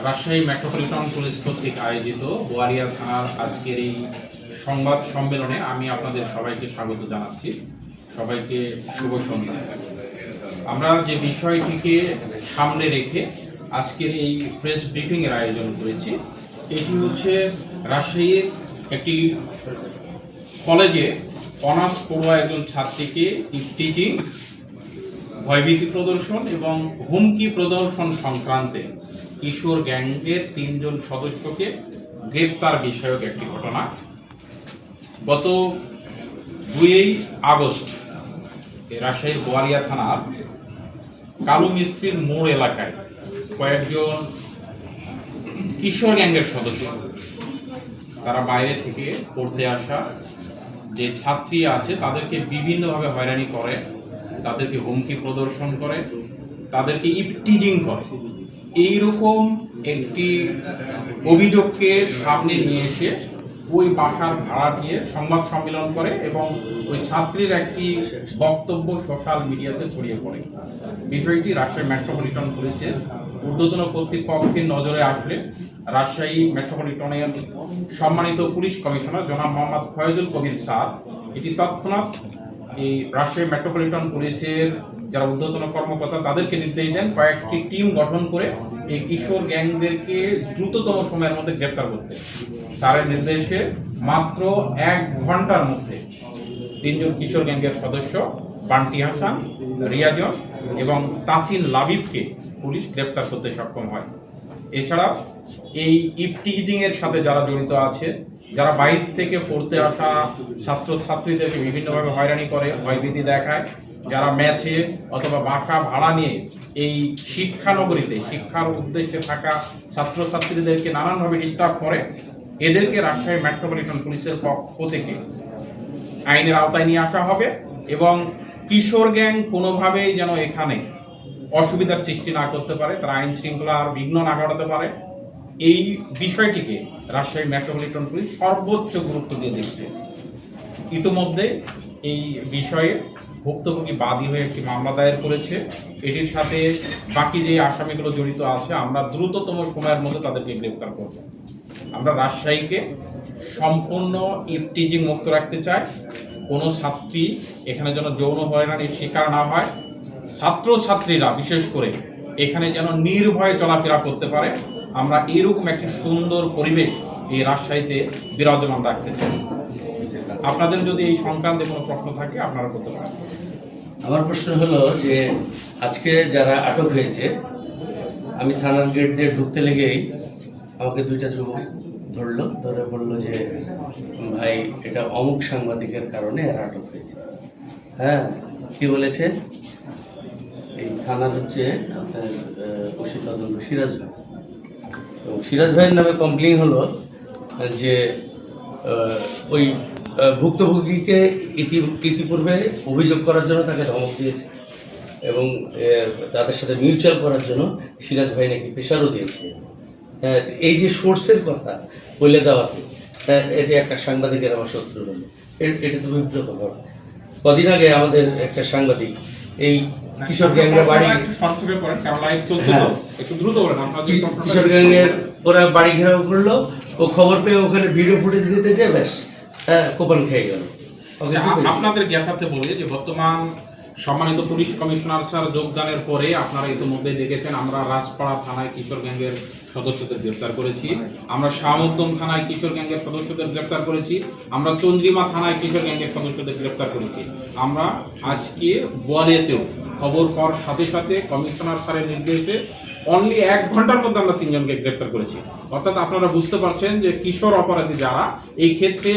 Rajshahi metropolitan police কর্তৃক আয়োজিত বোয়ালিয়া থানার আজকের এই সংবাদ সম্মেলনে আমি আপনাদের সবাইকে স্বাগত জানাচ্ছি। সবাইকে শুভ সন্ধ্যা। আমরা যে বিষয়টিকে সামনে রেখে আজকের এই প্রেস ব্রিফিংয়ের আয়োজন করেছি, এটি হচ্ছে রাজশাহীর একটি কলেজে অনার্স পড়ুয়া একজন ছাত্রীকে ইফটিজিং, ভয়ভীতি প্রদর্শন এবং হুমকি প্রদর্শন সংক্রান্তে কিশোর গ্যাংয়ের 3 জন সদস্যকে গ্রেপ্তার বিষয়ক একটি ঘটনা। গত 2 আগস্ট রাজশাহীর বোয়ালিয়া থানার কালু মিস্ত্রির মোড় এলাকায় কয়েকজন কিশোর গ্যাংয়ের সদস্য, তারা বাইরে থেকে পড়তে আসা যে ছাত্রী আছে তাদেরকে বিভিন্নভাবে হয়রানি করে, তাদেরকে হুমকি প্রদর্শন করে, তাদেরকে ইফটিজিং করে। এইরকম একটি অভিযোগকে সামনে নিয়ে এসে ওই বাসার ভাড়া দিয়ে সংবাদ সম্মেলন করে এবং ওই ছাত্রীর একটি বক্তব্য সোশ্যাল মিডিয়াতে ছড়িয়ে পড়ে। বিষয়টি রাজশাহী মেট্রোপলিটন পুলিশের ঊর্ধ্বতন কর্তৃপক্ষের নজরে আসলে রাজশাহী মেট্রোপলিটনের সম্মানিত পুলিশ কমিশনার জনাব মোহাম্মদ ফয়জুল কবির স্যার এটি তৎক্ষণাৎ এই রাজশাহী মেট্রোপলিটন পুলিশের যারা ঊর্ধ্বতন কর্মকর্তা তাদেরকে নির্দেশ দেন কয়েকটি টিম গঠন করে এই কিশোর গ্যাংদেরকে দ্রুততম সময়ের মধ্যে গ্রেপ্তার করতে। স্যারের নির্দেশে মাত্র 1 ঘন্টার মধ্যে 3 জন কিশোর গ্যাংয়ের সদস্য বান্টি হাসান, রিয়াজন এবং তাসিন লাবিবকে পুলিশ গ্রেপ্তার করতে সক্ষম হয়। এছাড়া এই ইফটিজিং এর সাথে যারা জড়িত আছে, যারা বাইরে থেকে পড়তে আসা ছাত্রছাত্রীদেরকে বিভিন্নভাবে হয়রানি করে, ভয়ভীতি দেখায়, যারা ম্যাচে অথবা বাসা ভাড়া নিয়ে এই শিক্ষানগরীতে শিক্ষার উদ্দেশ্যে থাকা ছাত্রছাত্রীদেরকে নানানভাবে ডিস্টার্ব করে, এদেরকে রাজশাহী মেট্রোপলিটন পুলিশের পক্ষ থেকে আইনের আওতায় নিয়ে আসা হবে এবং কিশোর গ্যাং কোনোভাবেই যেন এখানে অসুবিধার সৃষ্টি না করতে পারে, তারা আইন শৃঙ্খলার বিঘ্ন না ঘটাতে পারে, এই বিষয়টিকে রাজশাহী মেট্রোপলিটন পুলিশ সর্বোচ্চ গুরুত্ব দিয়ে দেখছে। ইতিমধ্যে এই বিষয়ে ভুক্তভোগী বাদী হয়ে একটি মামলা দায়ের করেছে। এটির সাথে বাকি যে আসামিগুলো জড়িত আছে আমরা দ্রুততম সময়ের মধ্যে তাদেরকে গ্রেপ্তার করব। আমরা রাজশাহীকে সম্পূর্ণ ইফটিজিং মুক্ত রাখতে চাই। কোনো ছাত্রী এখানে যেন যৌন হয়রানির শিকার না হয়, ছাত্রছাত্রীরা বিশেষ করে এখানে যেন নির্ভয়ে চলাফেরা করতে পারে। আমরা এরকম একটি সুন্দর পরিবেশ এই রাজশাহীতে বিরাজমান রাখতে চাই। আপনাদের যদি এই সংক্রান্তে কোনো প্রশ্ন থাকে আপনারা করতে পারেন। আমার প্রশ্ন হলো যে আজকে যারা আটক হয়েছে, আমি থানার গেট দিয়ে ঢুকতে লেগেই আমাকে 2টা যুবক ধরে বললো যে ভাই এটা অমুক সাংবাদিকের কারণে এরা আটক হয়েছে। হ্যাঁ, কি বলেছে? এই থানার হচ্ছে আপনার ওসি তদন্ত সিরাজ ভাই, এবং সিরাজ ভাইয়ের নামে কমপ্লেইন হলো যে ওই ভুক্তভোগীকে ইতিপূর্বে অভিযোগ করার জন্য তাকে ধমক দিয়েছে এবং তাদের সাথে মিউচুয়াল করার জন্য সিরাজ ভাই নাকি প্রেশারও দিয়েছে। হ্যাঁ, এই যে সোর্সের কথা বলে দেওয়াতে এটি একটা সাংবাদিকের আমার শত্রু হলো, এটা তো বিব্রতকর। কদিন আগে আমাদের একটা সাংবাদিক এই কিশোর গ্যাংয়ের বাড়ি কিশোর গ্যাংয়ের ওরা বাড়ি ঘেরাও করলো, ও খবর পেয়ে ওখানে ভিডিও ফুটেজ নিতে যায়, ব্যাস কোপান খেয়ে গেল। আপনাদের জ্ঞাতার্থে বলি যে বর্তমান সম্মানিত পুলিশ কমিশনার স্যার যোগদানের পরে আপনারা ইতিমধ্যে দেখেছেন আমরা রাজপাড়া থানায় কিশোর গ্যাংয়ের সদস্যদের গ্রেপ্তার করেছি, আমরা শাহমুদ্দম থানায় কিশোর গ্যাংয়ের সদস্যদের গ্রেপ্তার করেছি, আমরা চন্দ্রিমা থানায় কিশোর গ্যাংয়ের সদস্যদের গ্রেপ্তার করেছি। আমরা আজকে বোয়ালিয়াতেও খবর পাওয়ার সাথে সাথে কমিশনার স্যারের নির্দেশে অনলি 1 ঘন্টার মধ্যে আমরা 3 জনকে গ্রেপ্তার করেছি। অর্থাৎ আপনারা বুঝতে পারছেন যে কিশোর অপরাধী যারা, এই ক্ষেত্রে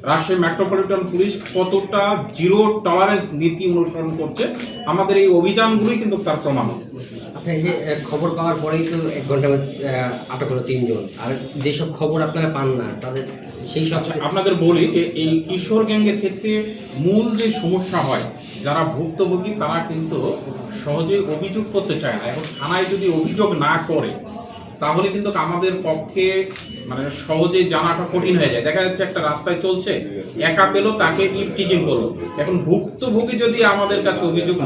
রাজশাহী মেট্রোপলিটন পুলিশ কতটা জিরো টলারেন্স নীতি অনুসরণ করছে, আমাদের এই অভিযানগুলোই কিন্তু তার প্রমাণ। আচ্ছা, এই যে খবর পাওয়ার পরেই তো 1 ঘন্টা আটক হলো 3 জন, আর যেসব খবর আপনারা পান না তাদের সেই সব আপনাদের বলি যে এই কিশোর গ্যাংয়ের ক্ষেত্রে মূল যে সমস্যা হয়, যারা ভুক্তভোগী তারা কিন্তু সহজে অভিযোগ করতে চায় না। এখন থানায় যদি অভিযোগ না করে তাহলে কিন্তু আমাদের পক্ষে মানে সহজে জানাটা কঠিন হয়ে যায়। দেখা যাচ্ছে একটা রাস্তায় চলছে, একা পেলো, তাকে ইফটিজিং করলো। এখন ভুক্তভোগী যদি আমাদের কাছে অভিযোগ